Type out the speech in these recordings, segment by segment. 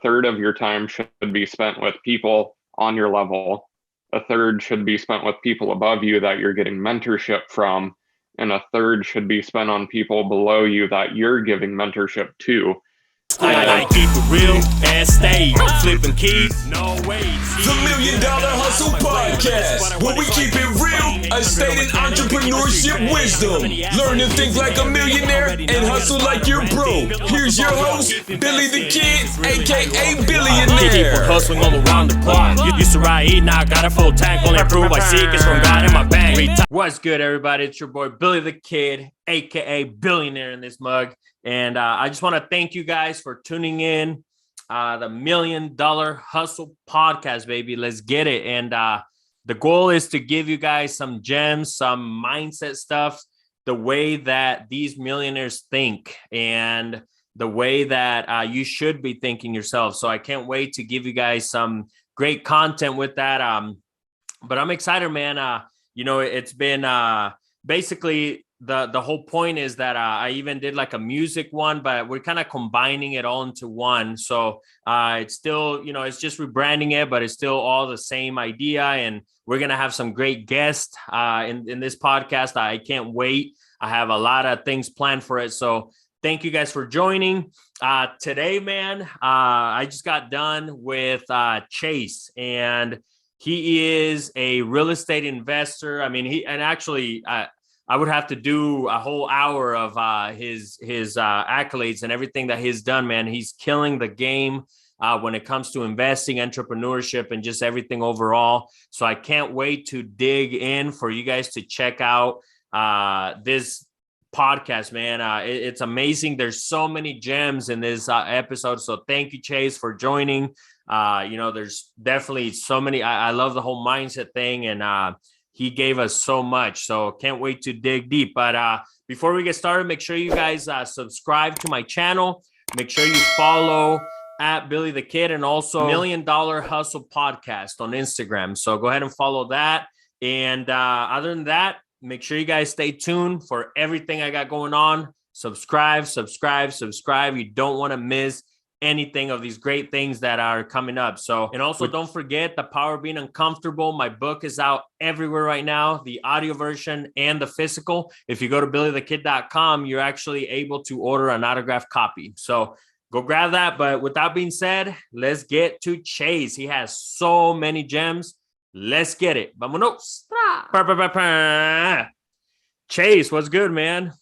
third of your time should be spent with people on your level. A third should be spent with people above you that you're getting mentorship from. And a third should be spent on people below you that you're giving mentorship to. I keep it real and stay flipping keys, no ways. The $1 Million Hustle Podcast, where we keep it real, a stated entrepreneurship wisdom. Learn to think like a millionaire and hustle like you're broke. Here's your host, Billy the Kid, aka Billionaire. Keep hustling all around the clock. You used to ride E, now I got a full tank. Only proof I seek is from God in my bank. What's good, everybody? It's your boy Billy the Kid, aka Billionaire in this mug. And I just want to thank you guys for tuning in. The $1 Million Hustle Podcast, baby. Let's get it. And the goal is to give you guys some gems, some mindset stuff, the way that these millionaires think and the way that you should be thinking yourself. So I can't wait to give you guys some great content with that. But I'm excited, man. It's been basically the whole point is that I even did like a music one, but we're kind of combining it all into one. So it's still, it's just rebranding it, but it's still all the same idea. And we're going to have some great guests in this podcast. I can't wait. I have a lot of things planned for it. So thank you guys for joining. Today, man, I just got done with Chase, and he is a real estate investor. I mean, I would have to do a whole hour of his accolades and everything that he's done, man. He's killing the game when it comes to investing, entrepreneurship, and just everything overall. So I can't wait to dig in for you guys to check out this podcast, man. It's amazing. There's so many gems in this episode. So thank you, Chase, for joining. There's definitely so many. I love the whole mindset thing, and he gave us so much, so can't wait to dig deep. But before we get started, make sure you guys subscribe to my channel. Make sure you follow at Billy the Kid and also $1 Million Hustle Podcast on Instagram. So go ahead and follow that. And other than that, make sure you guys stay tuned for everything I got going on. Subscribe. You don't want to miss anything of these great things that are coming up. So, and also don't forget The Power of Being Uncomfortable. My book is out everywhere right now, the audio version and the physical. If you go to billythekid.com, you're actually able to order an autographed copy. So go grab that. But with that being said, let's get to Chase. He has so many gems. Let's get it. Vámonos. Chase, what's good, man?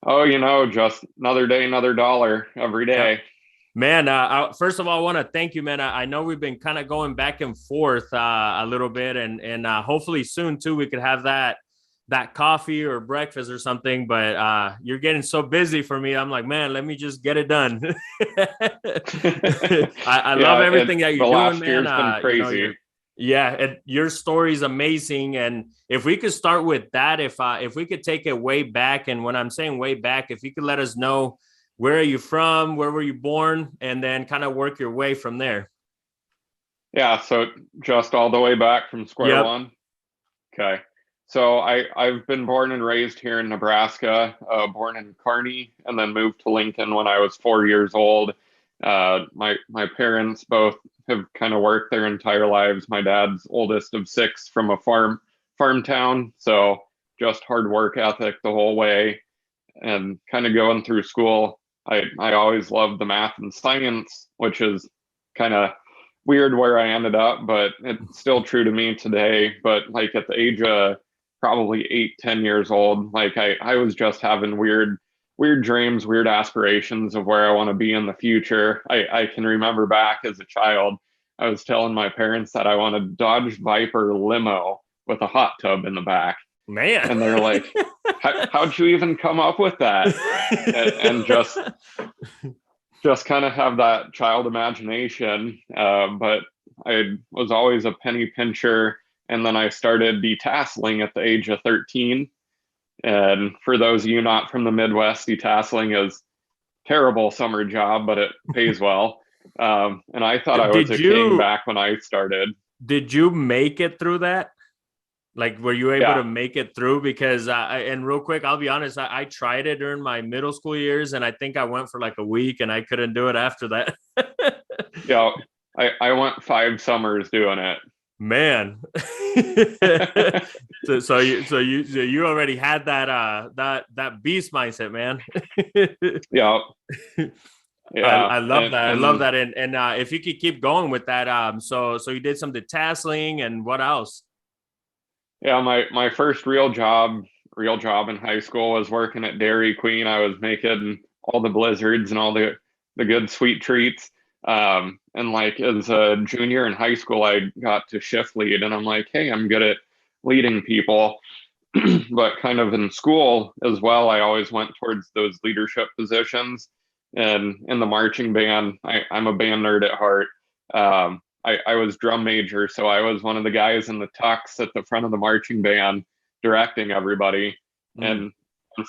Oh, just another day, another dollar every day. Man, first of all, I want to thank you, man. I know we've been kind of going back and forth a little bit, and hopefully soon, too, we could have that coffee or breakfast or something. But you're getting so busy for me. I'm like, man, let me just get it done. I love everything that you're doing, man. The last year's been crazy. Your story is amazing. And if we could start with that, if we could take it way back, and when I'm saying way back, if you could let us know, where are you from, where were you born, and then kind of work your way from there. Yeah, so just all the way back from square one. Okay. So I've been born and raised here in Nebraska, born in Kearney, and then moved to Lincoln when I was 4 years old. My parents both have kind of worked their entire lives. My dad's oldest of 6 from a farm town. So just hard work ethic the whole way, and kind of going through school. I always loved the math and science, which is kind of weird where I ended up, but it's still true to me today. But like at the age of probably 8-10 years old, like I was just having weird dreams, weird aspirations of where I want to be in the future. I can remember back as a child, I was telling my parents that I want a Dodge Viper limo with a hot tub in the back. Man. And they're like, how'd you even come up with that? and just kind of have that child imagination. But I was always a penny pincher. And then I started detasseling at the age of 13. And for those of you not from the Midwest, detasseling is a terrible summer job, but it pays well. And I thought I was king back when I started. Did you make it through that? Like, were you able Yeah. to make it through? Because, and real quick, I'll be honest, I tried it during my middle school years, and I think I went for like a week, and I couldn't do it after that. Yeah. I went 5 summers doing it. Man. so you already had that beast mindset, man. Yeah. Yeah. I love that. I love And that. And if you could keep going with that, so you did some detasseling, and what else? yeah, my first real job in high school was working at Dairy Queen. I was making all the blizzards and all the good sweet treats. And like as a junior in high school, I got to shift lead, and I'm like, hey, I'm good at leading people. But kind of in school as well, I always went towards those leadership positions. And in the marching band, I'm a band nerd at heart. I was drum major, so I was one of the guys in the tux at the front of the marching band directing everybody. And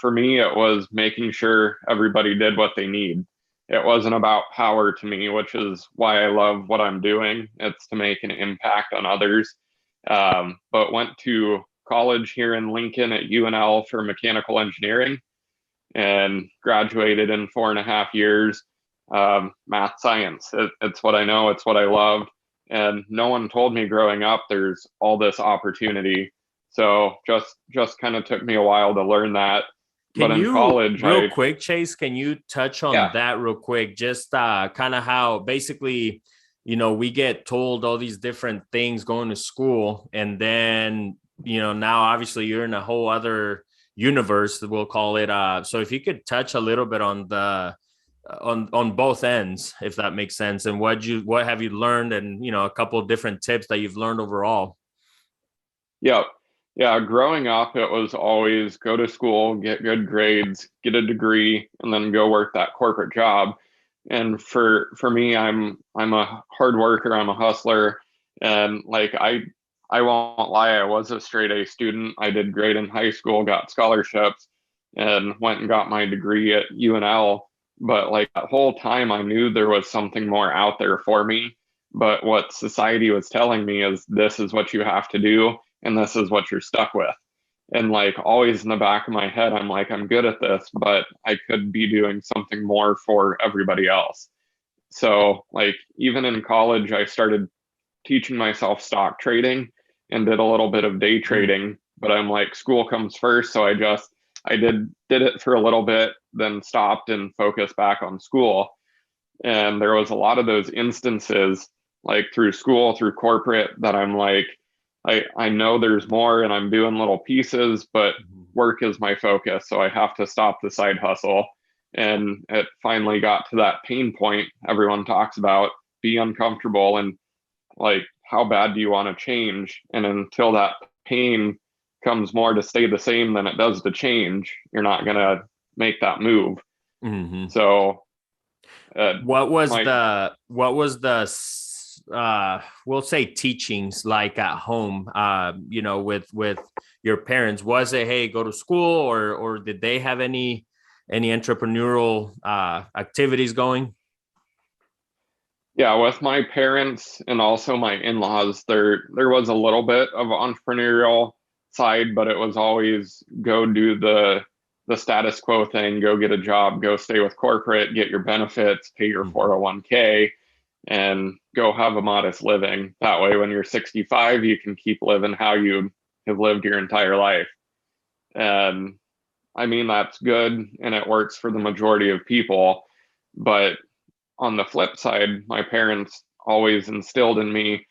for me, it was making sure everybody did what they need. It wasn't about power to me, which is why I love what I'm doing. It's to make an impact on others. But went to college here in Lincoln at UNL for mechanical engineering and graduated in 4.5 years. Math science. It's what I know. It's what I love. And no one told me growing up there's all this opportunity. So just kind of took me a while to learn that. Can But in you, college, real quick, Chase, can you touch on Yeah. that real quick? Just kind of how basically, we get told all these different things going to school, and then, now obviously you're in a whole other universe, we'll call it. So if you could touch a little bit on the on both ends, if that makes sense, and what have you learned, and a couple of different tips that you've learned overall. Yeah. Yeah. Growing up, it was always go to school, get good grades, get a degree, and then go work that corporate job. And for me, I'm a hard worker, I'm a hustler. And like I won't lie, I was a straight A student. I did great in high school, got scholarships, and went and got my degree at UNL. But like that whole time I knew there was something more out there for me. But what society was telling me is this is what you have to do, and this is what you're stuck with. And like always in the back of my head, I'm like, I'm good at this, but I could be doing something more for everybody else. So like even in college, I started teaching myself stock trading and did a little bit of day trading, but I'm like, school comes first. So I did it for a little bit, then stopped and focused back on school. And there was a lot of those instances like through school, through corporate, that I'm like, I know there's more and I'm doing little pieces, but work is my focus. So I have to stop the side hustle. And it finally got to that pain point everyone talks about, be uncomfortable, and like, how bad do you want to change? And until that pain comes more to stay the same than it does to change, you're not going to make that move. Mm-hmm. So what was we'll say teachings like at home, with your parents? Was it, hey, go to school, or did they have any entrepreneurial activities going? Yeah, with my parents and also my in-laws, there was a little bit of entrepreneurial side, but it was always go do the status quo thing, go get a job, go stay with corporate, get your benefits, pay your 401k, and go have a modest living. That way, when you're 65, you can keep living how you have lived your entire life. And I mean, that's good and it works for the majority of people. But on the flip side, my parents always instilled in me,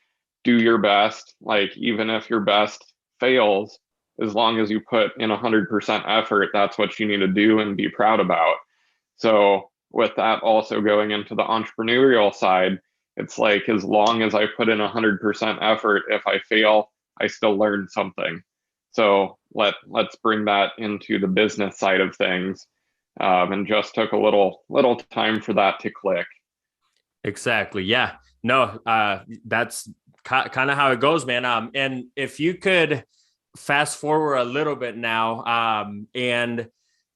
do your best. Like, even if your best fails, as long as you put in 100% effort, that's what you need to do and be proud about. So with that also going into the entrepreneurial side, it's like, as long as I put in 100% effort, if I fail, I still learn something. So let's bring that into the business side of things. And just took a little time for that to click. Exactly. Yeah. No, that's kind of how it goes, man. And if you could fast forward a little bit now, and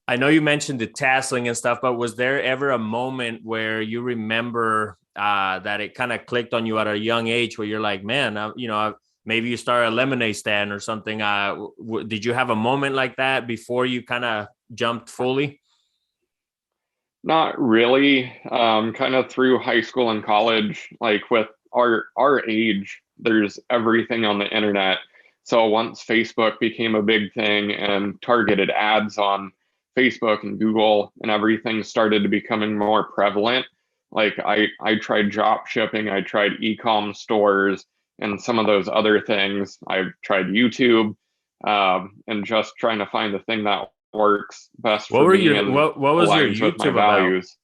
I know you mentioned the tasseling and stuff, but was there ever a moment where you remember that it kind of clicked on you at a young age, where you're like, man, maybe you start a lemonade stand or something. Did you have a moment like that before you kind of jumped fully? Not really. Kind of through high school and college, like with our age, there's everything on the internet. So once Facebook became a big thing and targeted ads on Facebook and Google and everything started to becoming more prevalent, like I tried drop shipping, I tried e-com stores and some of those other things. I've tried YouTube, and just trying to find the thing that works best What for were me your and what was your aligns with my YouTube about? values.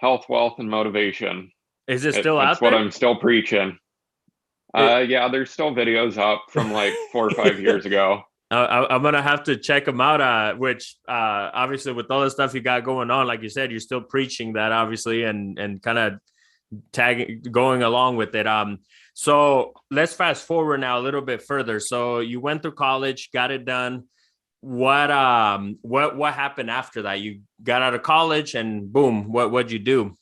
Health, wealth, and motivation. Is it still It's out what there? I'm still preaching. Yeah, there's still videos up from like 4 or 5 years ago. I'm gonna have to check them out. Which obviously, with all the stuff you got going on, like you said, you're still preaching that, obviously, and kind of tagging, going along with it. So let's fast forward now a little bit further. So you went through college, got it done. What happened after that? You got out of college, and boom, what'd you do?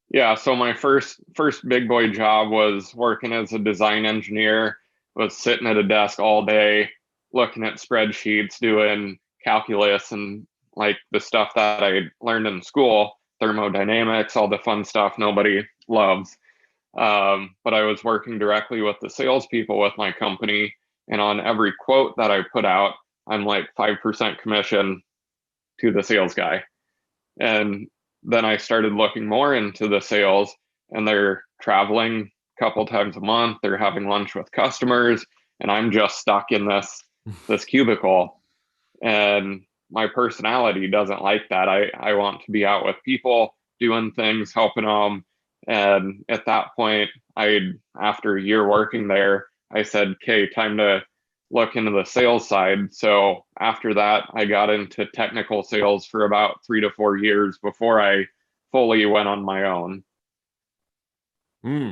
Yeah, so my first big boy job was working as a design engineer, was sitting at a desk all day, looking at spreadsheets, doing calculus and like the stuff that I learned in school, thermodynamics, all the fun stuff nobody loves. But I was working directly with the salespeople with my company, and on every quote that I put out, I'm like 5% commission to the sales guy. And then I started looking more into the sales, and they're traveling a couple times a month. They're having lunch with customers, and I'm just stuck in this cubicle. And my personality doesn't like that. I want to be out with people, doing things, helping them. And at that point, after a year working there, I said, okay, time to look into the sales side. So after that, I got into technical sales for about 3 to 4 years before I fully went on my own. Hmm.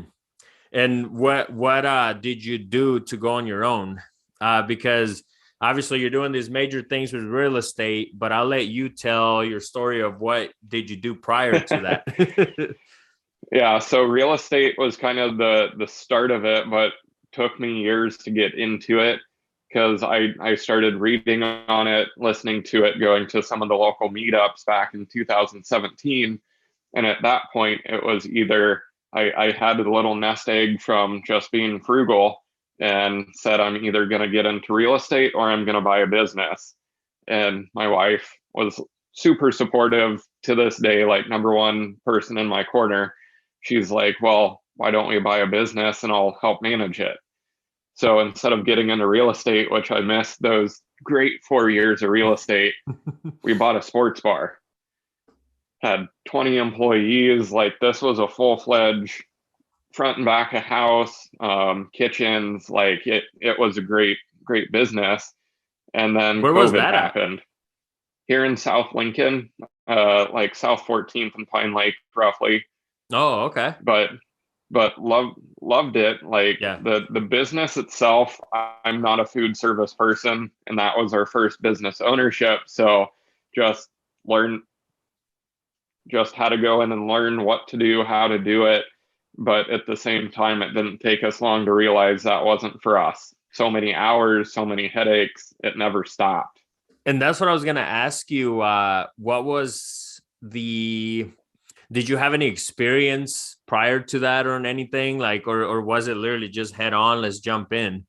And what did you do to go on your own? Because obviously you're doing these major things with real estate, but I'll let you tell your story of what did you do prior to that. Yeah, so real estate was kind of the start of it, but took me years to get into it because I started reading on it, listening to it, going to some of the local meetups back in 2017. And at that point, it was either I had a little nest egg from just being frugal and said, I'm either going to get into real estate or I'm going to buy a business. And my wife was super supportive to this day, like number one person in my corner. She's like, well, why don't we buy a business and I'll help manage it? So instead of getting into real estate, which I missed those great 4 years of real estate, we bought a sports bar. Had 20 employees. Like this was a full-fledged front and back of house, kitchens. Like it was a great business. And then Where was COVID that at? happened here in South Lincoln, like South 14th and Pine Lake, roughly. Oh, okay. But loved it. Like Yeah. the business itself, I'm not a food service person, and that was our first business ownership. So just learn just how to go in and learn what to do, how to do it. But at the same time, it didn't take us long to realize that wasn't for us. So many hours, so many headaches, it never stopped. And that's what I was going to ask you. Did you have any experience prior to that or anything like, or was it literally just head on, let's jump in?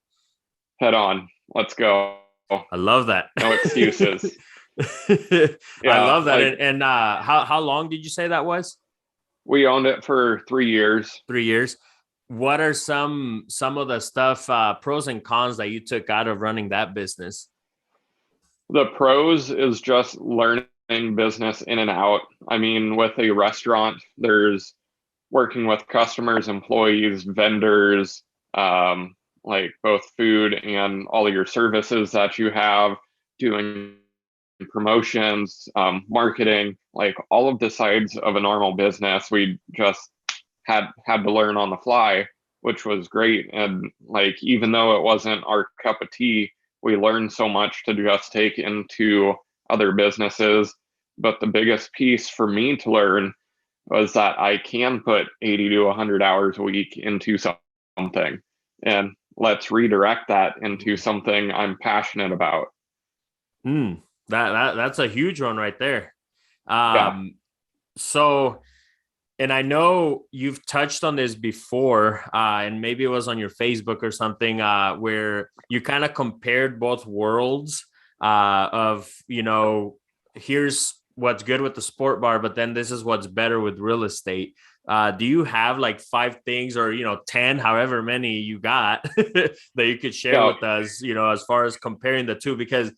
Head on, let's go. I love that. No excuses. I love that. Like, And how long did you say that was? we owned it for 3 years. 3 years. What are some of the stuff, pros and cons that you took out of running that business? The pros is just learning business in and out. I mean, with a restaurant, there's working with customers, employees, vendors, like both food and all of your services that you have, doing promotions, marketing, like all of the sides of a normal business. We just had to learn on the fly, which was great. And like, even though it wasn't our cup of tea, we learned so much to just take into other businesses. But the biggest piece for me to learn was that I can put 80 to 100 hours a week into something, and let's redirect that into something I'm passionate about. That's a huge one right there. Yeah. So, and I know you've touched on this before, and maybe it was on your Facebook or something, where you kind of compared both worlds of, here's what's good with the sport bar, but then this is what's better with real estate. Do you have like 5 things or, 10, however many you got that you could share with us, as far as comparing the two? Because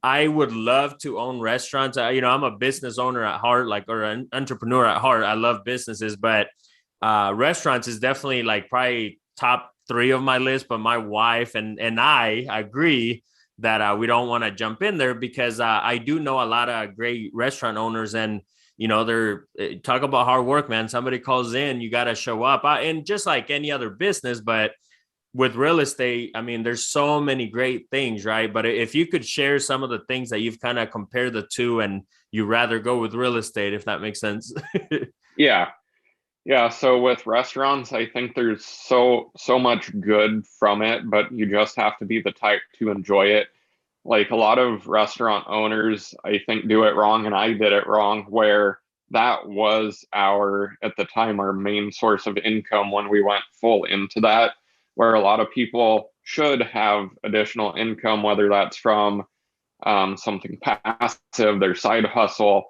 I would love to own restaurants. I'm a business owner at heart, or an entrepreneur at heart. I love businesses, but restaurants is definitely like probably top 3 of my list. But my wife and I agree that we don't want to jump in there because I do know a lot of great restaurant owners, and they're talk about hard work, man. Somebody calls in, you got to show up, and just like any other business, but with real estate, I mean, there's so many great things, right? But if you could share some of the things that you've kind of compared the two and you rather go with real estate, if that makes sense. Yeah. Yeah. So with restaurants, I think there's so much good from it, but you just have to be the type to enjoy it. Like a lot of restaurant owners, I think, do it wrong, and I did it wrong, where that was at the time, our main source of income when we went full into that, where a lot of people should have additional income, whether that's from something passive, their side hustle,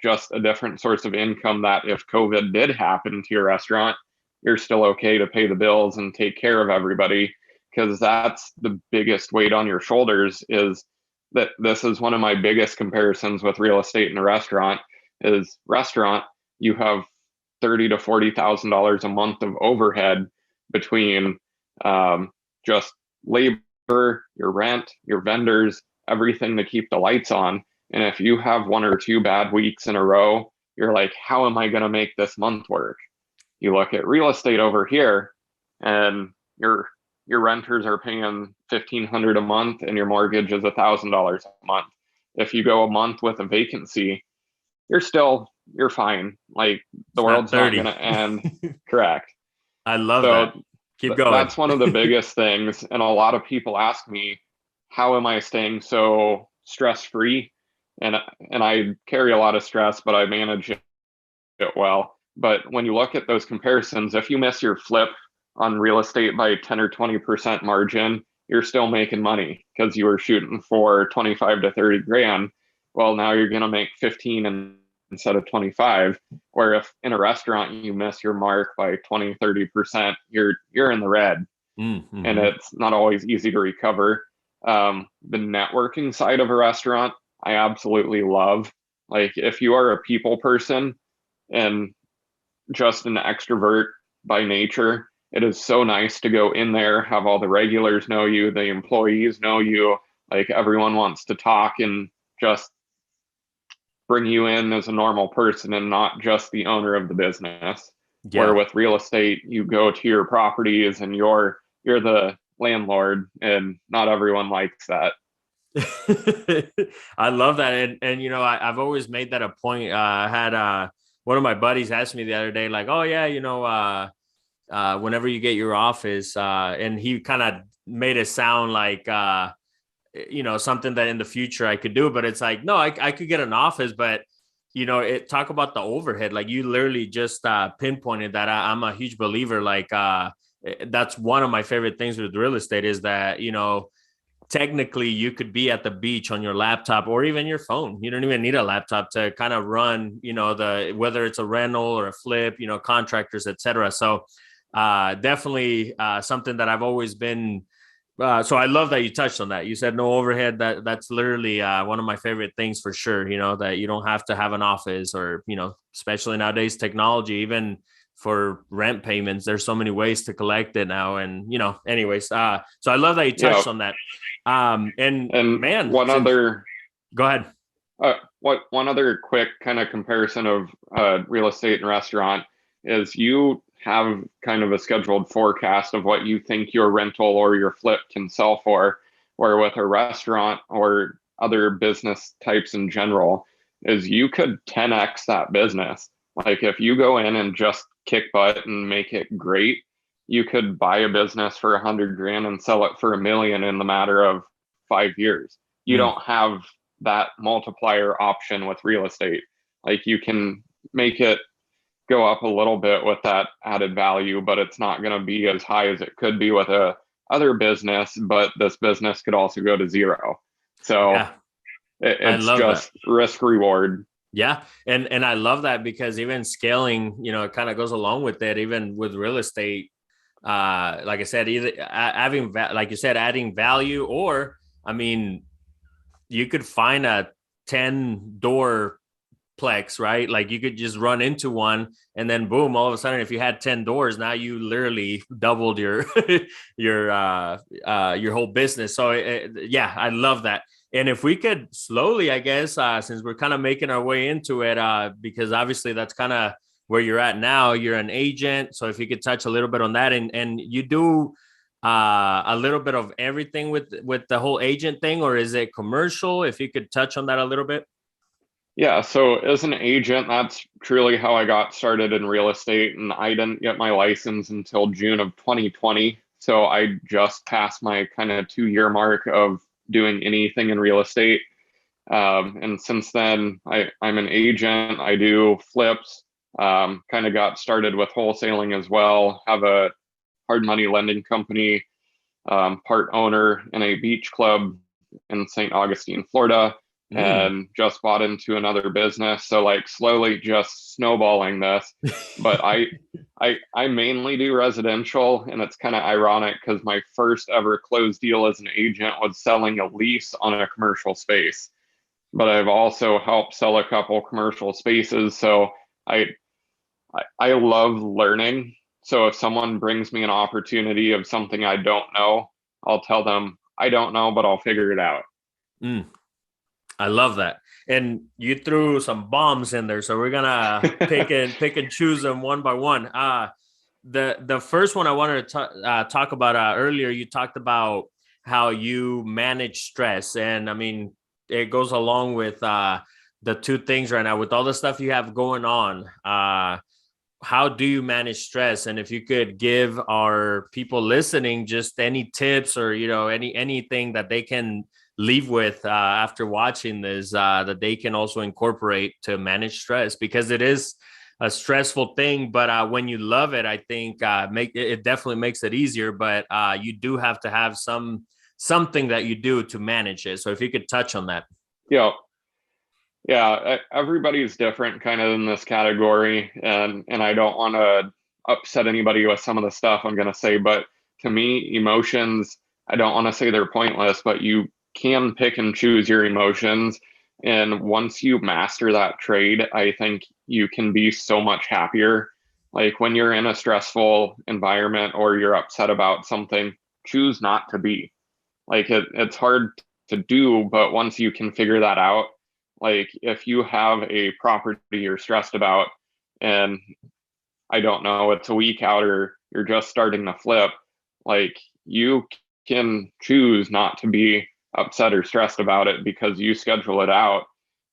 just a different source of income that if COVID did happen to your restaurant, you're still okay to pay the bills and take care of everybody. Because that's the biggest weight on your shoulders. Is that this is one of my biggest comparisons with real estate and a restaurant. Is restaurant, you have $30,000 to $40,000 a month of overhead between just labor, your rent, your vendors, everything to keep the lights on. And if you have 1 or 2 bad weeks in a row, you're like, how am I going to make this month work? You look at real estate over here, and your renters are paying $1,500 a month, and your mortgage is $1,000 a month. If you go a month with a vacancy, you're fine. Like the world's not going to end. Correct. I love that. Keep going. That's one of the biggest things. And a lot of people ask me, how am I staying so stress-free? And I carry a lot of stress, but I manage it well. But when you look at those comparisons, if you miss your flip on real estate by 10 or 20% margin, you're still making money because you were shooting for 25 to 30 grand. Well, now you're going to make 15 instead of 25. Where if in a restaurant you miss your mark by 20, 30%, you're in the red. Mm-hmm. And it's not always easy to recover. The networking side of a restaurant, I absolutely love. Like if you are a people person and just an extrovert by nature, it is so nice to go in there, have all the regulars know you, the employees know you, like everyone wants to talk and just bring you in as a normal person and not just the owner of the business. Yeah. Where with real estate, you go to your properties and you're the landlord, and not everyone likes that. I love that. And I've always made that a point. I had one of my buddies asked me the other day, like, oh yeah, whenever you get your office, and he kind of made it sound like, something that in the future I could do, but it's like, no, I could get an office, but talk about the overhead. Like you literally just pinpointed that. I'm a huge believer. Like that's one of my favorite things with real estate is that, technically you could be at the beach on your laptop or even your phone. You don't even need a laptop to kind of run, whether it's a rental or a flip, contractors, etc. So definitely something that I've always been. So I love that you touched on that. You said no overhead. That's literally one of my favorite things for sure. That you don't have to have an office or, especially nowadays technology, even for rent payments, there's so many ways to collect it now. And, anyways, so I love that you touched on that. And man, go ahead. One other quick kind of comparison of real estate and restaurant is you have kind of a scheduled forecast of what you think your rental or your flip can sell for, where with a restaurant or other business types in general is you could 10x that business. Like if you go in and just kick butt and make it great, you could buy a business for 100 grand and sell it for 1 million in the matter of 5 years. You don't have that multiplier option with real estate. Like you can make it go up a little bit with that added value, but it's not going to be as high as it could be with a other business. But this business could also go to zero. So Yeah, I it's love just that. risk reward. Yeah. And I love that because even scaling, it kind of goes along with it, even with real estate. Like I said, either having, like you said, adding value, or, I mean, you could find a 10-door plex, right? Like you could just run into one and then boom, all of a sudden, if you had 10 doors, now you literally doubled your, your whole business. So yeah, I love that. And if we could slowly, I guess, since we're kind of making our way into it, because obviously that's kind of where you're at now, you're an agent. So if you could touch a little bit on that, and you do a little bit of everything with the whole agent thing, or is it commercial? If you could touch on that a little bit. Yeah, so as an agent, that's truly how I got started in real estate. And I didn't get my license until June of 2020. So I just passed my kind of 2 year mark of doing anything in real estate. And since then, I'm an agent. I do flips, kind of got started with wholesaling as well, have a hard money lending company, part owner in a beach club in St. Augustine, Florida, and just bought into another business. So like slowly just snowballing this. But I mainly do residential, and it's kind of ironic because my first ever closed deal as an agent was selling a lease on a commercial space. But I've also helped sell a couple commercial spaces. So I love learning. So if someone brings me an opportunity of something I don't know, I'll tell them I don't know, but I'll figure it out. I love that. And you threw some bombs in there, so we're gonna pick and choose them one by one. The first one I wanted to talk about earlier, you talked about how you manage stress, and I mean it goes along with the two things right now with all the stuff you have going on. How do you manage stress? And if you could give our people listening just any tips or anything that they can leave with after watching this that they can also incorporate to manage stress, because it is a stressful thing, but when you love it, I think it definitely makes it easier, but you do have to have something that you do to manage it. So if you could touch on that. Yeah, everybody's different kind of in this category, and I don't want to upset anybody with some of the stuff I'm going to say, but to me, emotions, I don't want to say they're pointless, but you can pick and choose your emotions. And once you master that trade, I think you can be so much happier. Like when you're in a stressful environment or you're upset about something, choose not to be. Like it's hard to do, but once you can figure that out, like if you have a property you're stressed about and I don't know, it's a week out or you're just starting to flip, like you can choose not to be upset or stressed about it because you schedule it out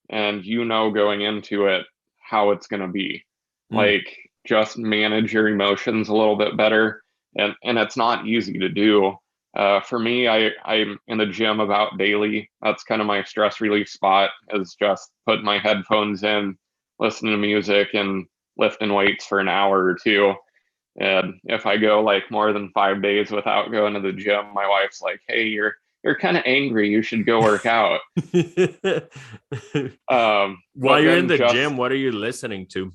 and going into it how it's going to be. Like just manage your emotions a little bit better, and it's not easy to do. For me, I'm in the gym about daily. That's kind of my stress relief spot, is just put my headphones in, listen to music, and lifting weights for an hour or two. And if I go like more than 5 days without going to the gym, my wife's like, "Hey, you're kind of angry. You should go work out." While you're in the gym, what are you listening to?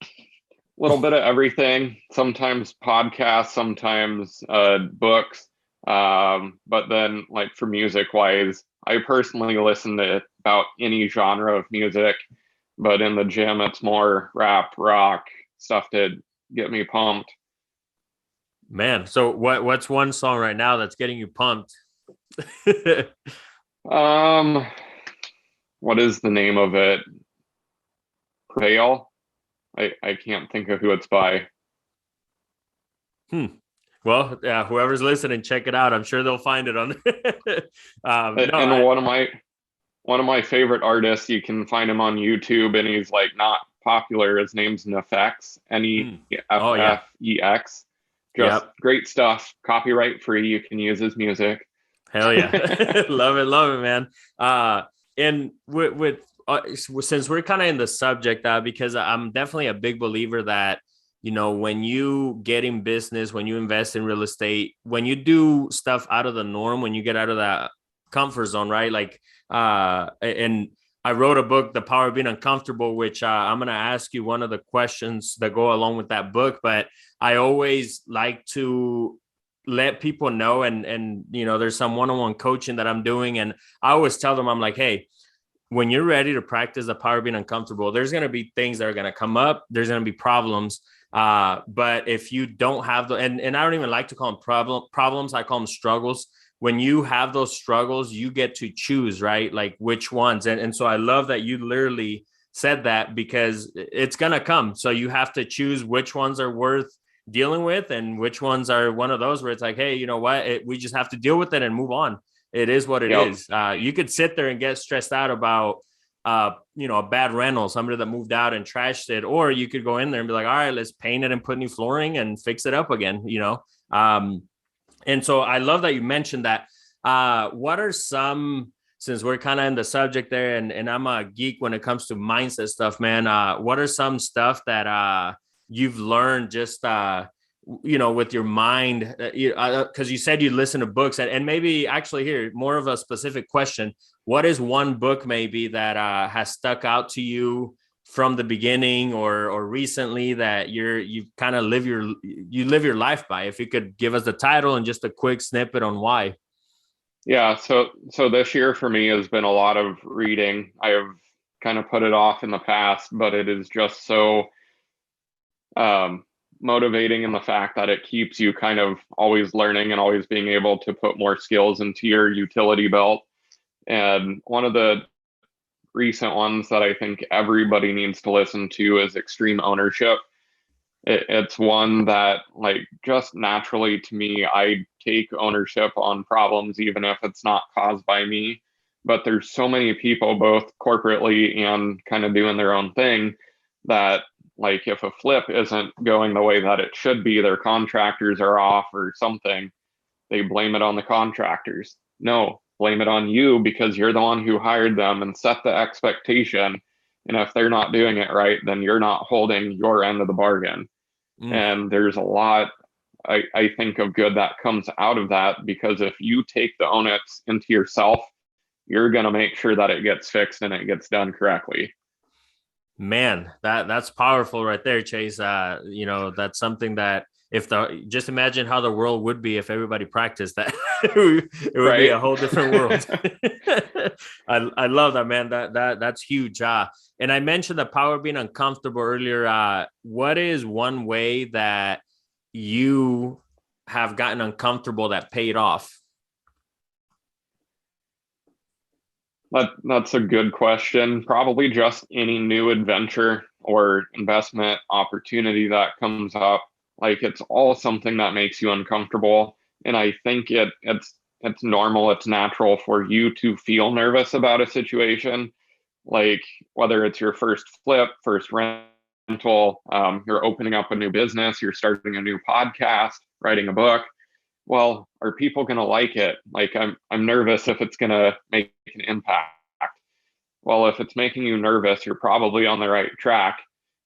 A little bit of everything. Sometimes podcasts, sometimes books. But then like for music wise, I personally listen to about any genre of music, but in the gym, it's more rap, rock stuff to get me pumped. Man, so what's one song right now that's getting you pumped? What is the name of it? Prevail. I can't think of who it's by. Well, yeah, whoever's listening, check it out. I'm sure they'll find it on. One of my favorite artists, you can find him on YouTube, and he's like not popular. His name's Nefex, Neffex. Just Yep. great stuff. Copyright free. You can use his music. Hell yeah. Love it, man. And since we're kind of in the subject, because I'm definitely a big believer that, when you get in business, when you invest in real estate, when you do stuff out of the norm, when you get out of that comfort zone, right? Like, and I wrote a book, The Power of Being Uncomfortable, which I'm going to ask you one of the questions that go along with that book. But I always like to let people know, and there's some one-on-one coaching that I'm doing, and I always tell them, I'm like, hey, when you're ready to practice the power of being uncomfortable, there's going to be things that are going to come up. There's going to be problems. But if you don't have and I don't even like to call them problems. I call them struggles. When you have those struggles, you get to choose, right? Like which ones. And so I love that you literally said that, because it's going to come. So you have to choose which ones are worth dealing with and which ones are one of those where it's like, hey, you know what? We just have to deal with it and move on. It is what it is. You could sit there and get stressed out about, a bad rental, somebody that moved out and trashed it, or you could go in there and be like, all right, let's paint it and put new flooring and fix it up again, and so I love that you mentioned that. What are some, since we're kind of in the subject there, and I'm a geek when it comes to mindset stuff, man, what are some stuff that you've learned just with your mind, because you said you listen to books, and maybe actually here, more of a specific question. What is one book maybe that has stuck out to you from the beginning or recently that you kind of live your life by? If you could give us the title and just a quick snippet on why. Yeah, so this year for me has been a lot of reading. I have kind of put it off in the past, but it is just so motivating in the fact that it keeps you kind of always learning and always being able to put more skills into your utility belt. And one of the recent ones that I think everybody needs to listen to is Extreme Ownership. It's one that, like, just naturally to me, I take ownership on problems, even if it's not caused by me. But there's so many people, both corporately and kind of doing their own thing, that, like, if a flip isn't going the way that it should be, their contractors are off or something, they blame it on the contractors. No, blame it on you, because you're the one who hired them and set the expectation. And if they're not doing it right, then you're not holding your end of the bargain. And there's a lot, I think, of good that comes out of that, because if you take the onus into yourself, you're going to make sure that it gets fixed and it gets done correctly. Man, that's powerful right there, Chase. That's something that just imagine how the world would be if everybody practiced that. It would be a whole different world. I love that, man. That's huge. And I mentioned the power of being uncomfortable earlier. What is one way that you have gotten uncomfortable that paid off? That's a good question. Probably just any new adventure or investment opportunity that comes up. Like, it's all something that makes you uncomfortable. And I think it's normal, it's natural for you to feel nervous about a situation. Like, whether it's your first flip, first rental, you're opening up a new business, you're starting a new podcast, writing a book. Well, are people going to like it? Like, I'm nervous if it's going to make an impact. Well, if it's making you nervous, you're probably on the right track,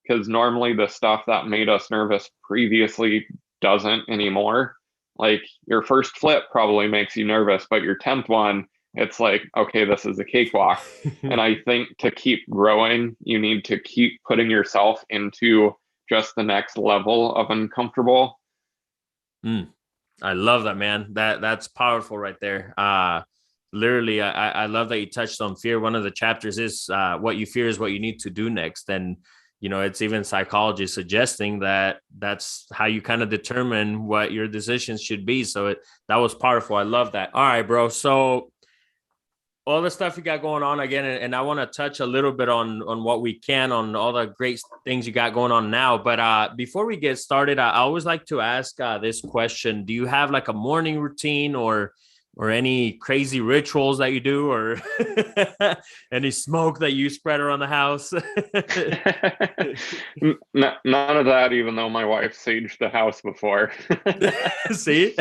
because normally the stuff that made us nervous previously doesn't anymore. Like, your first flip probably makes you nervous, but your 10th one, it's like, okay, this is a cakewalk. And I think to keep growing, you need to keep putting yourself into just the next level of uncomfortable. I love that, man. That's powerful right there. Literally, I love that you touched on fear. One of the chapters is what you fear is what you need to do next. And, it's even psychology suggesting that that's how you kind of determine what your decisions should be. So that was powerful. I love that. All right, bro. So all the stuff you got going on again, and I want to touch a little bit on what we can, on all the great things you got going on now. But before we get started, I always like to ask this question. Do you have like a morning routine, or or any crazy rituals that you do, or any smoke that you spread around the house? None of that, even though my wife saged the house before. See?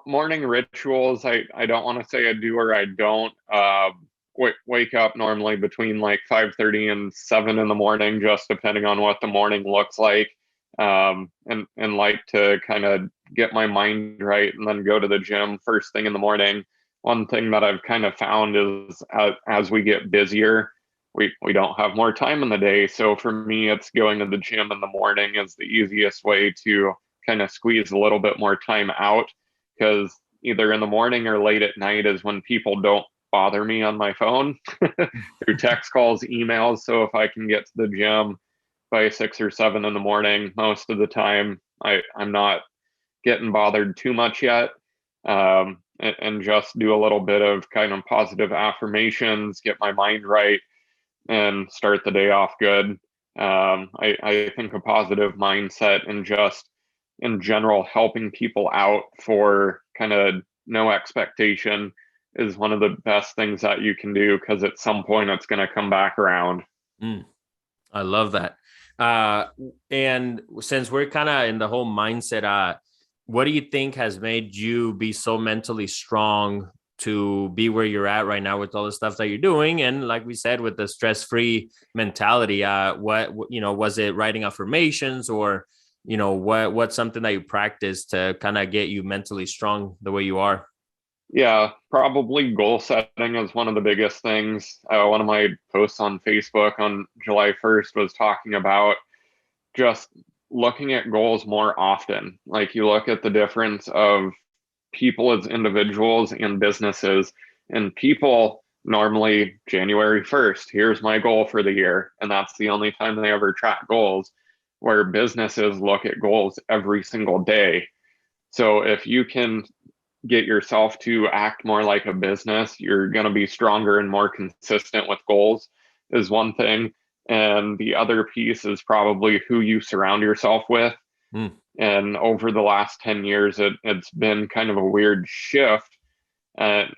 Morning rituals, I don't want to say I do or I don't. Wake up normally between like 5:30 and 7 in the morning, just depending on what the morning looks like. And like to kind of get my mind right and then go to the gym first thing in the morning. One thing that I've kind of found is as we get busier, we don't have more time in the day. So for me, it's going to the gym in the morning is the easiest way to kind of squeeze a little bit more time out, because either in the morning or late at night is when people don't bother me on my phone through text calls, emails. So if I can get to the gym by 6 or 7 in the morning, most of the time I'm not getting bothered too much yet. And just do a little bit of kind of positive affirmations, get my mind right, and start the day off good. I think a positive mindset and just in general helping people out for kind of no expectation is one of the best things that you can do, because at some point it's going to come back around. I love that. And since we're kind of in the whole mindset, what do you think has made you be so mentally strong to be where you're at right now with all the stuff that you're doing? And like we said, with the stress-free mentality, what, was it writing affirmations, or, what's something that you practice to kind of get you mentally strong the way you are? Yeah, probably goal setting is one of the biggest things. One of my posts on Facebook on July 1st was talking about just looking at goals more often. Like, you look at the difference of people as individuals and businesses, and people normally January 1st, here's my goal for the year. And that's the only time they ever track goals, where businesses look at goals every single day. So if you can get yourself to act more like a business, you're going to be stronger and more consistent with goals, is one thing. And the other piece is probably who you surround yourself with. And over the last 10 years, it's been kind of a weird shift. And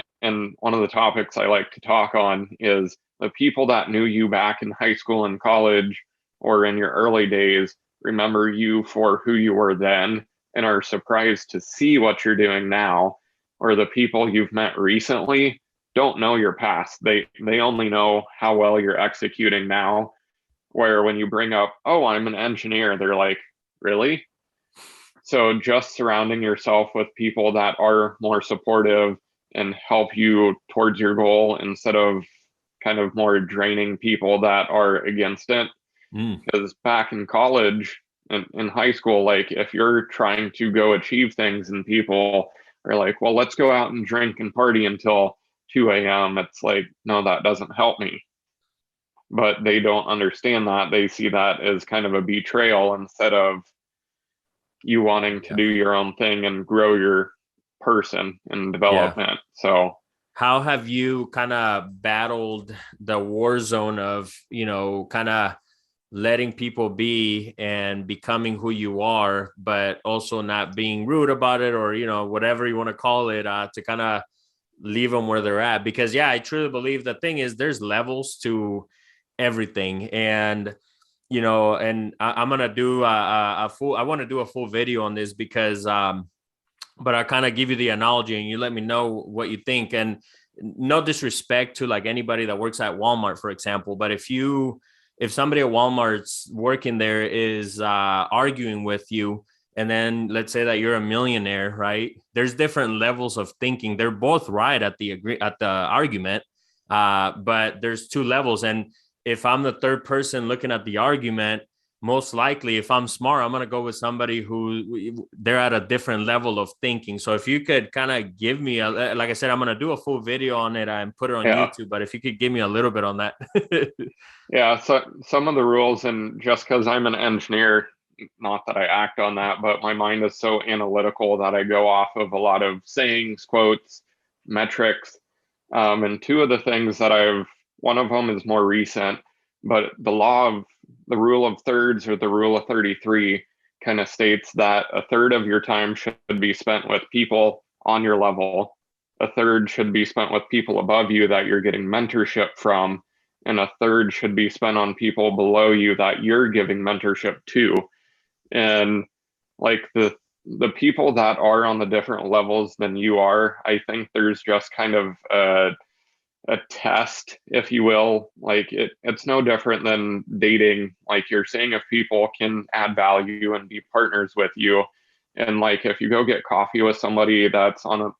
one of the topics I like to talk on is the people that knew you back in high school and college or in your early days remember you for who you were then and are surprised to see what you're doing now. Or the people you've met recently don't know your past. They only know how well you're executing now. Where when you bring up, oh, I'm an engineer, they're like, really? So just surrounding yourself with people that are more supportive and help you towards your goal, instead of kind of more draining people that are against it. Because back in college and in high school, like, if you're trying to go achieve things and people are like, well, let's go out and drink and party until 2 a.m., it's like, no, that doesn't help me. But they don't understand that. They see that as kind of a betrayal, instead of you wanting to do your own thing and grow your person and development. So how have you kind of battled the war zone of, kind of letting people be and becoming who you are, but also not being rude about it, or, whatever you want to call it, to kind of leave them where they're at? Because I truly believe the thing is there's levels to everything. And, and I'm going to do I want to do a full video on this, because, but I kind of give you the analogy and you let me know what you think. And no disrespect to like anybody that works at Walmart, for example, but if somebody at Walmart's working there is arguing with you, and then let's say that you're a millionaire, right? There's different levels of thinking. They're both right at the argument, but there's two levels. And if I'm the third person looking at the argument, most likely, if I'm smart, I'm going to go with somebody who they're at a different level of thinking. So if you could kind of give me like I said, I'm going to do a full video on it and put it on YouTube, but if you could give me a little bit on that. Yeah. So some of the rules, and just because I'm an engineer, not that I act on that, but my mind is so analytical that I go off of a lot of sayings, quotes, metrics. And two of the things that one of them is more recent, but the rule of thirds, or the rule of 33, kind of states that a third of your time should be spent with people on your level. A third should be spent with people above you that you're getting mentorship from, and a third should be spent on people below you that you're giving mentorship to. And like the people that are on the different levels than you are, I think there's just kind of a test, if you will. Like it's no different than dating. Like you're seeing if people can add value and be partners with you. And like if you go get coffee with somebody that's on a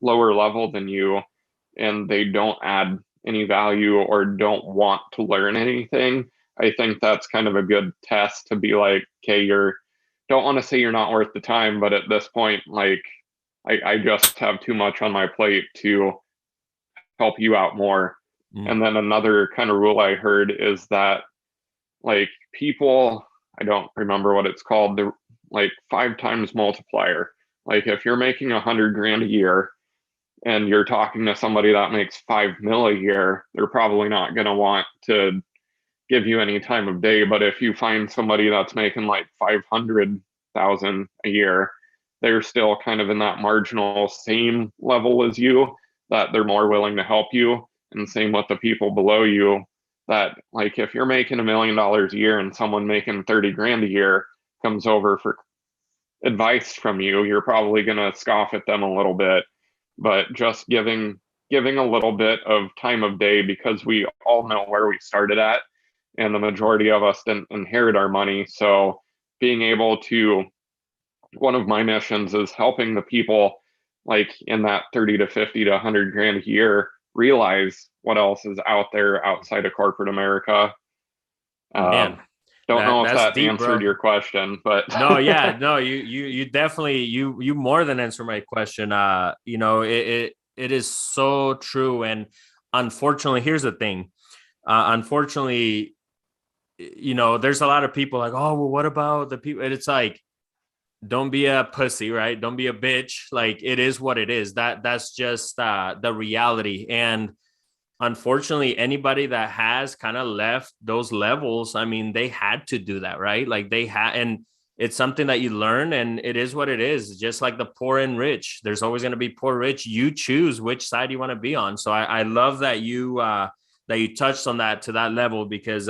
lower level than you and they don't add any value or don't want to learn anything, I think that's kind of a good test to be like, okay, you're don't want to say you're not worth the time, but at this point, like I just have too much on my plate to help you out more. And then another kind of rule I heard is that like people, I don't remember what it's called, the like 5 times multiplier. Like if you're making 100 grand a year and you're talking to somebody that makes 5 mil a year, they're probably not going to want to give you any time of day. But if you find somebody that's making like 500,000 a year, they're still kind of in that marginal same level as you, that they're more willing to help you. And same with the people below you, that like if you're making $1 million a year and someone making 30 grand a year comes over for advice from you, you're probably going to scoff at them a little bit. But just giving a little bit of time of day, because we all know where we started at and the majority of us didn't inherit our money. So being able to, one of my missions is helping the people like in that 30 to 50 to 100 grand a year realize what else is out there outside of corporate America. Man, don't know if that deep, answered bro. your question, but No, yeah, no, you definitely you more than answer my question. You know, it is so true. And unfortunately, here's the thing. Unfortunately, you know, there's a lot of people like, oh, well, what about the people? And it's like, don't be a pussy, right? Don't be a bitch. Like it is what it is. That's just the reality. And unfortunately, anybody that has kind of left those levels, I mean, they had to do that, right? Like they had, and it's something that you learn, and it is what it is. Just like the poor and rich, there's always going to be poor, rich. You choose which side you want to be on. So I love that you touched on that to that level, because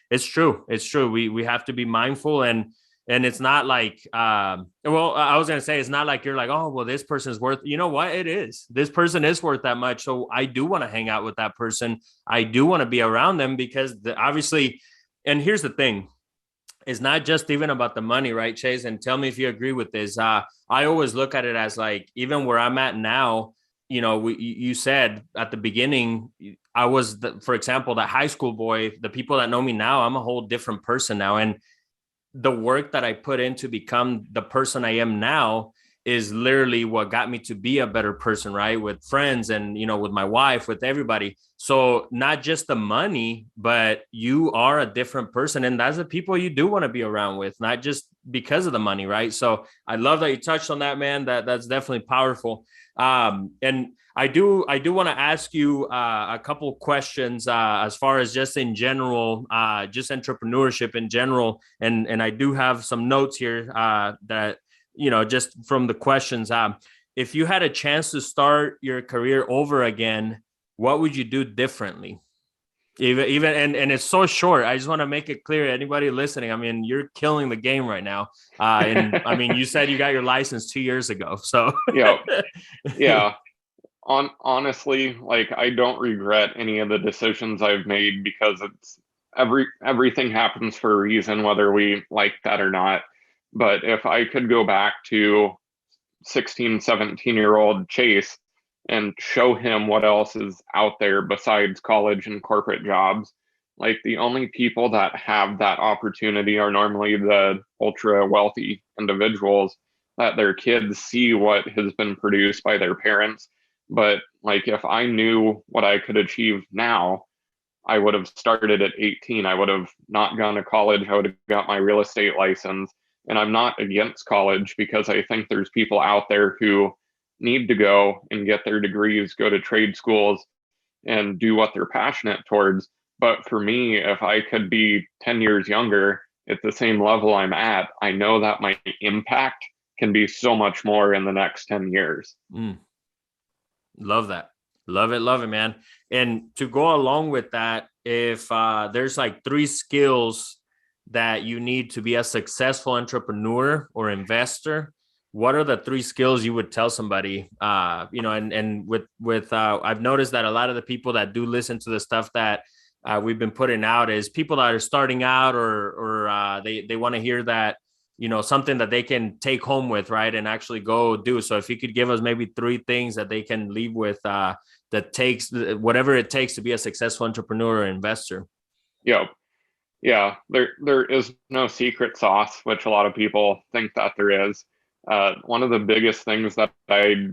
it's true. It's true. We have to be mindful, and it's not like, well, I was going to say, it's not like you're like, oh, well, this person is worth, you know what? It is. This person is worth that much. So I do want to hang out with that person. I do want to be around them, because obviously, and here's the thing, it's not just even about the money, right, Chase? And tell me if you agree with this. I always look at it as like, even where I'm at now, you know, you said at the beginning, I was, for example, that high school boy. The people that know me now, I'm a whole different person now. And the work that I put in to become the person I am now is literally what got me to be a better person, right? With friends and, you know, with my wife, with everybody. So not just the money, but you are a different person. And that's the people you do want to be around with, not just because of the money, right? So I love that you touched on that, man. That's definitely powerful. And I do want to ask you a couple questions as far as just in general, just entrepreneurship in general. And I do have some notes here that, you know, just from the questions. If you had a chance to start your career over again, what would you do differently? Even and it's so short. I just want to make it clear, anybody listening, I mean, you're killing the game right now. And I mean, you said you got your license 2 years ago. So yeah. Honestly, like I don't regret any of the decisions I've made, because it's everything happens for a reason, whether we like that or not. But if I could go back to 16, 17-year-old Chase and show him what else is out there besides college and corporate jobs, like the only people that have that opportunity are normally the ultra wealthy individuals, that their kids see what has been produced by their parents. But like if I knew what I could achieve now, I would have started at 18. I would have not gone to college. I would have got my real estate license. And I'm not against college, because I think there's people out there who need to go and get their degrees, go to trade schools and do what they're passionate towards. But for me, if I could be 10 years younger at the same level I'm at, I know that my impact can be so much more in the next 10 years. Love that. Love it, man. And to go along with that, if there's like 3 skills that you need to be a successful entrepreneur or investor, what are the 3 skills you would tell somebody? And with I've noticed that a lot of the people that do listen to the stuff that we've been putting out is people that are starting out, or they want to hear that, something that they can take home with, right, and actually go do. So if you could give us maybe 3 things that they can leave with, that takes whatever it takes to be a successful entrepreneur or investor. Yep. Yeah, there is no secret sauce, which a lot of people think that there is. One of the biggest things that I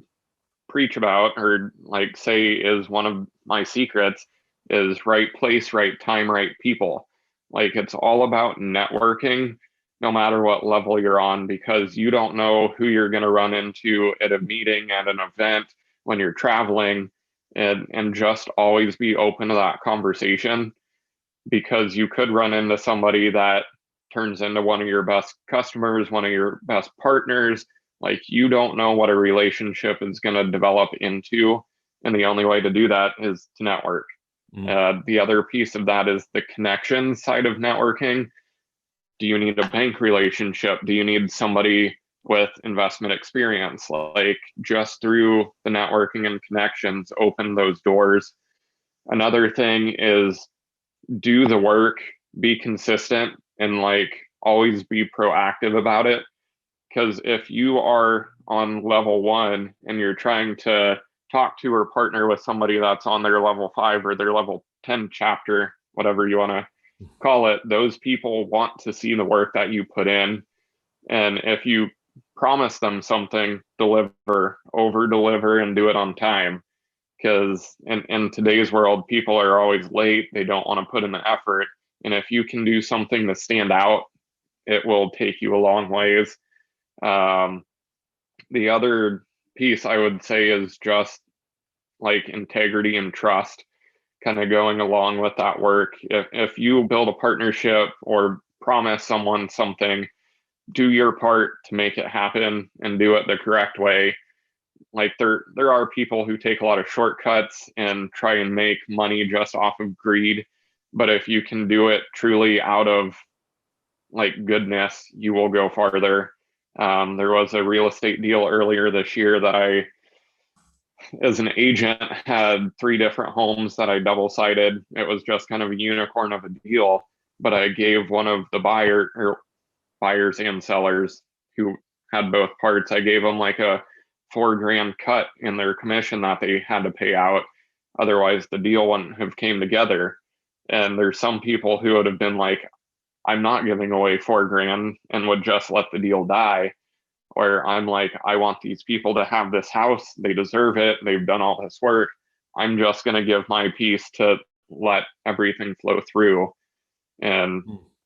preach about, or like say is one of my secrets, is right place, right time, right people. Like, it's all about networking, no matter what level you're on, because you don't know who you're going to run into at a meeting, at an event, when you're traveling, and just always be open to that conversation, because you could run into somebody that turns into one of your best customers, one of your best partners. Like, you don't know what a relationship is going to develop into, and the only way to do that is to network. The other piece of that is the connection side of networking. Do you need a bank relationship? Do you need somebody with investment experience? Like, just through the networking and connections, open those doors. Another thing is do the work, be consistent, and like always be proactive about it. Because if you are on level 1 and you're trying to talk to or partner with somebody that's on their level 5 or their level 10 chapter, whatever you want to call it, those people want to see the work that you put in. And if you promise them something, deliver, over deliver, and do it on time. Because in today's world, people are always late. They don't want to put in the effort. And if you can do something to stand out, it will take you a long ways. The other piece I would say is just like integrity and trust, kind of going along with that work. If you build a partnership or promise someone something, do your part to make it happen and do it the correct way. Like, there are people who take a lot of shortcuts and try and make money just off of greed. But if you can do it truly out of like goodness, you will go farther. There was a real estate deal earlier this year that I, as an agent, had 3 different homes that I double-sided. It was just kind of a unicorn of a deal, but I gave one of the buyers and sellers who had both parts, I gave them like a $4,000 cut in their commission that they had to pay out. Otherwise the deal wouldn't have came together. And there's some people who would have been like, I'm not giving away $4,000, and would just let the deal die. Or I'm like, I want these people to have this house. They deserve it. They've done all this work. I'm just going to give my piece to let everything flow through. And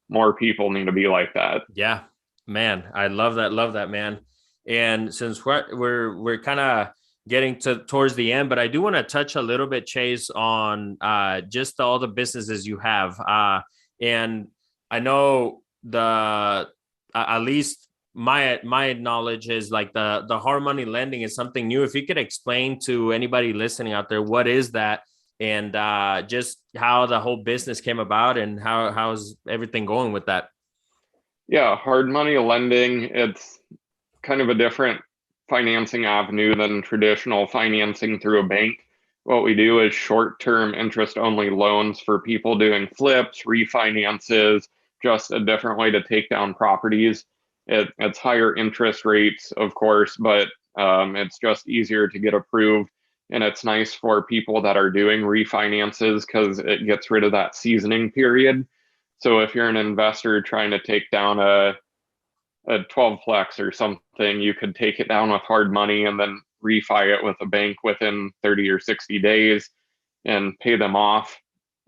more people need to be like that. Yeah, man. I love that. Love that, man. And since we're kind of getting towards the end, but I do want to touch a little bit, Chase, on just all the businesses you have. And I know at least my knowledge is like the hard money lending is something new. If you could explain to anybody listening out there, what is that, and just how the whole business came about, and how's everything going with that? Yeah, hard money lending, it's kind of a different financing avenue than traditional financing through a bank. What we do is short-term interest-only loans for people doing flips, refinances, just a different way to take down properties. It's higher interest rates, of course, but it's just easier to get approved. And it's nice for people that are doing refinances because it gets rid of that seasoning period. So if you're an investor trying to take down a 12-plex or something, you could take it down with hard money and then refi it with a bank within 30 or 60 days and pay them off.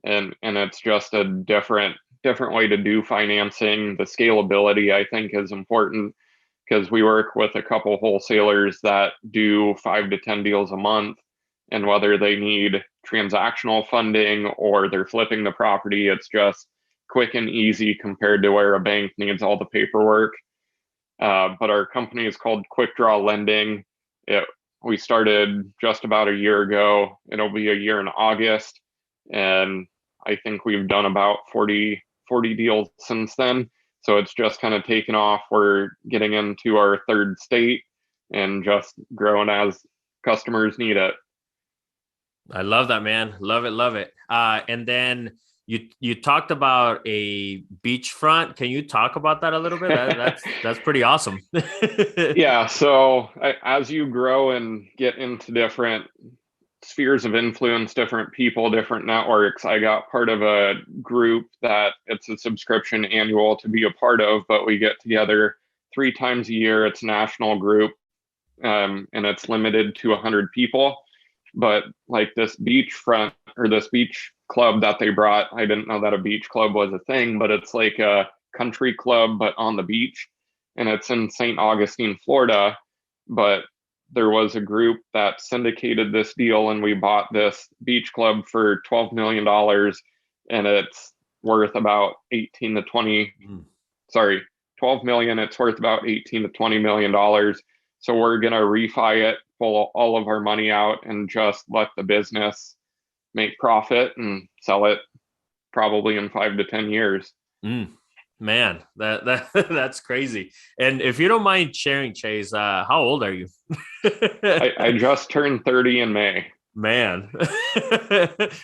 And it's just a different way to do financing. The scalability, I think, is important because we work with a couple wholesalers that do 5 to 10 deals a month. And whether they need transactional funding or they're flipping the property, it's just quick and easy compared to where a bank needs all the paperwork. But our company is called Quick Draw Lending. We started just about a year ago. It'll be a year in August. And I think we've done about 40 deals since then. So it's just kind of taken off. We're getting into our third state and just growing as customers need it. I love that, man. Love it. Love it. And then you talked about a beachfront. Can you talk about that a little bit? That's pretty awesome. Yeah. So as you grow and get into different spheres of influence, different people, different networks, I got part of a group that it's a subscription annual to be a part of, but we get together 3 times a year. It's a national group, and it's limited to 100 people. But like this beachfront or this beach club that they brought, I didn't know that a beach club was a thing, but it's like a country club, but on the beach. And it's in St. Augustine, Florida. But there was a group that syndicated this deal, and we bought this beach club for $12 million, and it's worth about 18 to 20, sorry, 12 million. It's worth about 18 to 20 million dollars. So we're going to refi it, pull all of our money out, and just let the business make profit and sell it probably in 5 to 10 years. Man, that's crazy. And if you don't mind sharing, Chase, how old are you? I just turned 30 in May. Man,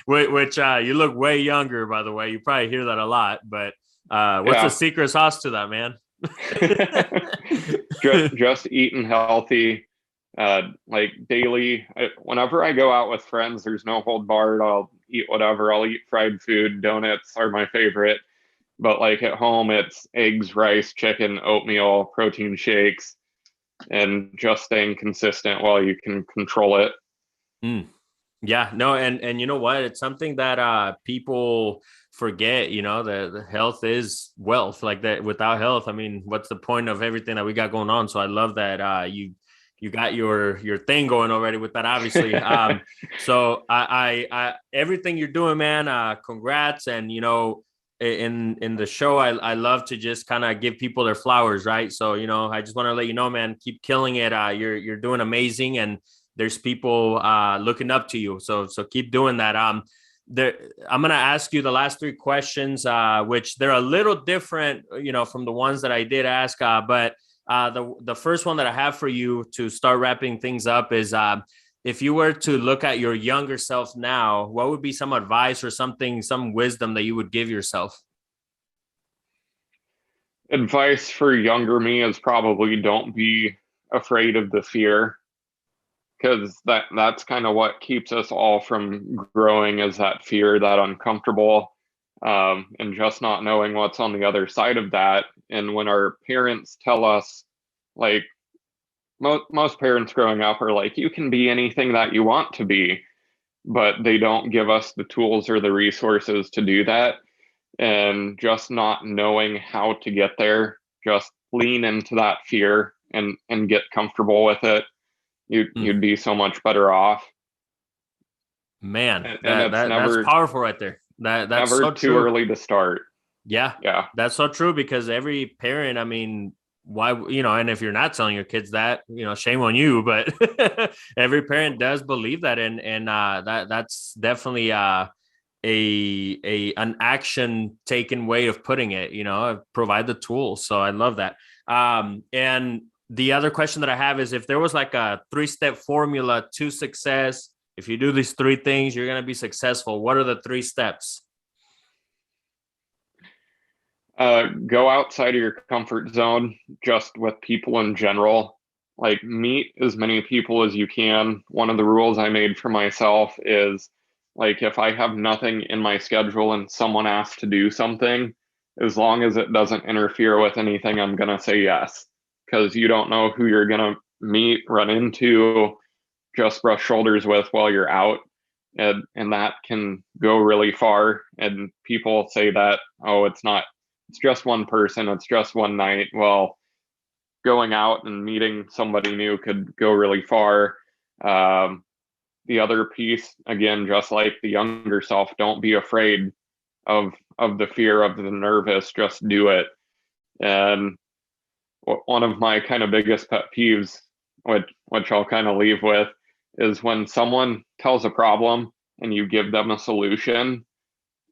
which you look way younger, by the way. You probably hear that a lot, but what's the secret sauce to that, man? just eating healthy, like daily. Whenever I go out with friends, there's no hold barred. I'll eat whatever. I'll eat fried food. Donuts are my favorite. But like at home, it's eggs, rice, chicken, oatmeal, protein shakes, and just staying consistent while you can control it. Yeah, no, and you know what? It's something that people forget, the health is wealth. Like that, without health, I mean, what's the point of everything that we got going on? So I love that you got your thing going already with that, obviously. So I everything you're doing, man, congrats. And in the show, I love to just kind of give people their flowers, right? So I just want to let you know, man, keep killing it. You're doing amazing, and there's people looking up to you. So keep doing that. I'm going to ask you the last 3 questions, which they're a little different, from the ones that I did ask. But the first one that I have for you to start wrapping things up is, if you were to look at your younger self now, what would be some advice or some wisdom that you would give yourself? Advice for younger me is probably don't be afraid of the fear, because that's kind of what keeps us all from growing, is that fear, that uncomfortable, and just not knowing what's on the other side of that. And when our parents tell us, like, most parents growing up are like, you can be anything that you want to be, but they don't give us the tools or the resources to do that. And just not knowing how to get there, just lean into that fear and get comfortable with it. You'd be so much better off. Man, that's powerful right there. That's never so too true. early to start. Yeah, that's so true, because every parent, I mean, why, and if you're not telling your kids that, shame on you, but every parent does believe that. And that's definitely an action taken way of putting it, provide the tools. So I love that. And the other question that I have is, if there was like a 3-step formula to success, if you do these 3 things, you're going to be successful. What are the 3 steps? Go outside of your comfort zone, just with people in general. Like, meet as many people as you can. One of the rules I made for myself is, like, if I have nothing in my schedule and someone asks to do something, as long as it doesn't interfere with anything, I'm going to say yes. Because you don't know who you're going to meet, run into, just brush shoulders with while you're out. And that can go really far. And people say that, oh, it's just one person, it's just one night. Well, going out and meeting somebody new could go really far. The other piece, again, just like the younger self, don't be afraid of the fear, of the nervous, just do it. And one of my kind of biggest pet peeves, which I'll kind of leave with, is when someone tells a problem and you give them a solution,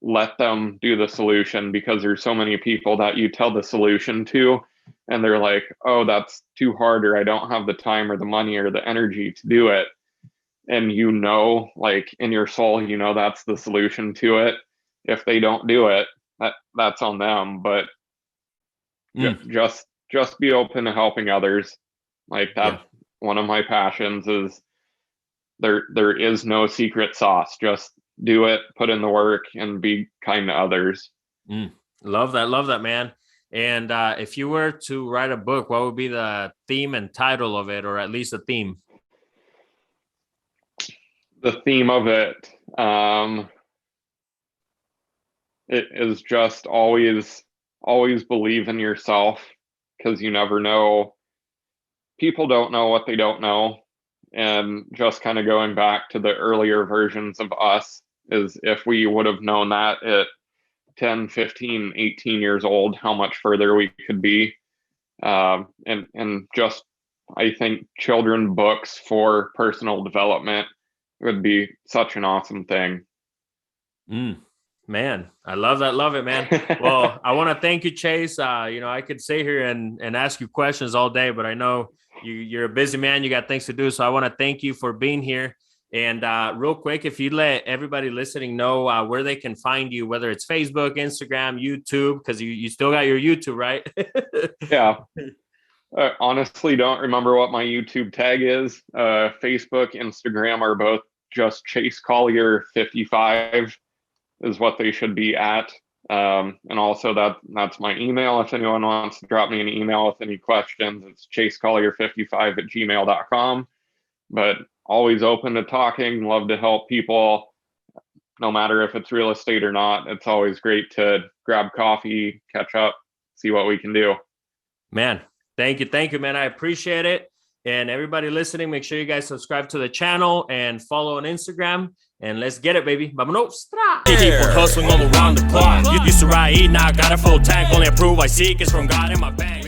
let them do the solution, because there's so many people that you tell the solution to and they're like, oh, that's too hard, or I don't have the time or the money or the energy to do it. And like in your soul, that's the solution to it. If they don't do it, that's on them. But just be open to helping others. Like that's one of my passions. Is there is no secret sauce. Just do it, put in the work, and be kind to others. Love that, man. And if you were to write a book, what would be the theme and title of it, or at least a theme? The theme of it, it is just always believe in yourself, because you never know. People don't know what they don't know. And just kind of going back to the earlier versions of us, is if we would have known that at 10, 15, 18 years old, how much further we could be. And just, I think children books for personal development would be such an awesome thing. Man, I love that. Love it, man. Well, I want to thank you, Chase. I could sit here and ask you questions all day, but I know you're a busy man. You got things to do. So I want to thank you for being here. And real quick, if you let everybody listening know where they can find you, whether it's Facebook, Instagram, YouTube, because you still got your YouTube, right? Yeah. Honestly, don't remember what my YouTube tag is. Facebook, Instagram are both just Chase Collier 55 is what they should be at. And also that's my email. If anyone wants to drop me an email with any questions, it's chasecollier55@gmail.com. But always open to talking, love to help people, no matter if it's real estate or not. It's always great to grab coffee, catch up, see what we can do. Man, thank you, man. I appreciate it. And everybody listening, make sure you guys subscribe to the channel and follow on Instagram. And let's get it, baby. Vámonos. Keep on hustling all around the clock. Used to ride, now I got a full tank. Only approve I seek is from God in my bank.